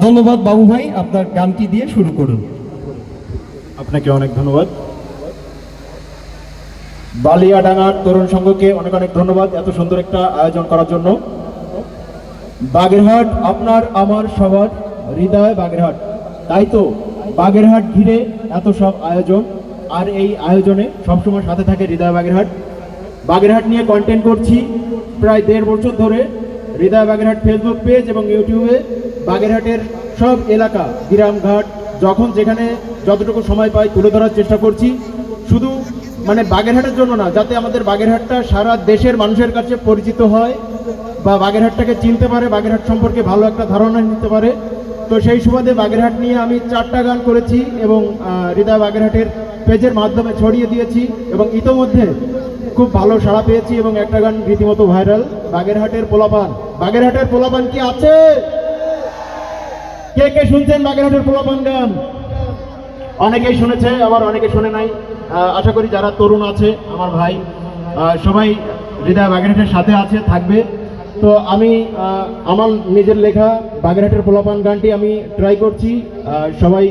ধন্যবাদ বাবু ভাই, আপনার গানটি দিয়ে শুরু করুন। আপনাকে অনেক ধন্যবাদ। বালিয়াডাঙ্গার তরুণ সংঘকে অনেক অনেক ধন্যবাদ এত সুন্দর একটা আয়োজন করার জন্য। বাগেরহাট আপনার আমার সবার হৃদয় বাগেরহাট, তাই তো বাগেরহাট ঘিরে এত সব আয়োজন, আর এই আয়োজনে সবসময় সাথে থাকে হৃদয় বাগেরহাট। বাগেরহাট নিয়ে কন্টেন্ট করছি প্রায় 1.5 বছর ধরে। হৃদয় বাগেরহাট ফেসবুক পেজ এবং ইউটিউবে বাগেরহাটের সব এলাকা, গ্রামঘাট, যখন যেখানে যতটুকু সময় পাই তুলে ধরার চেষ্টা করছি। শুধু মানে বাগেরহাটের জন্য না, যাতে আমাদের বাগেরহাটটা সারা দেশের মানুষের কাছে পরিচিত হয় বা বাগেরহাটটাকে চিনতে পারে, বাগেরহাট সম্পর্কে ভালো একটা ধারণা নিতে পারে। তো সেই সুবাদে বাগেরহাট নিয়ে আমি 4টা গান করেছি এবং হৃদয় বাগেরহাটের পেজের মাধ্যমে ছড়িয়ে দিয়েছি এবং ইতোমধ্যে খুব ভালো সাড়া পেয়েছি এবং একটা গান রীতিমতো ভাইরাল, বাগেরহাটের পোলাপান। বাগেরহাটের পোলাপান কি আছে? কে কে শুনছেন বাগেরহাটের পোলাপান গান? অনেকেই শুনেছে, আবার অনেকে শুনে নাই। আশা করি যারা তরুণ আছে আমার ভাই সবাই হৃদয় বাগেরহাটের সাথে আছে, থাকবে। তো আমি আমার নিজের লেখা বাগেরহাটের পোলাপান গানটি আমি ট্রাই করছি, সবাই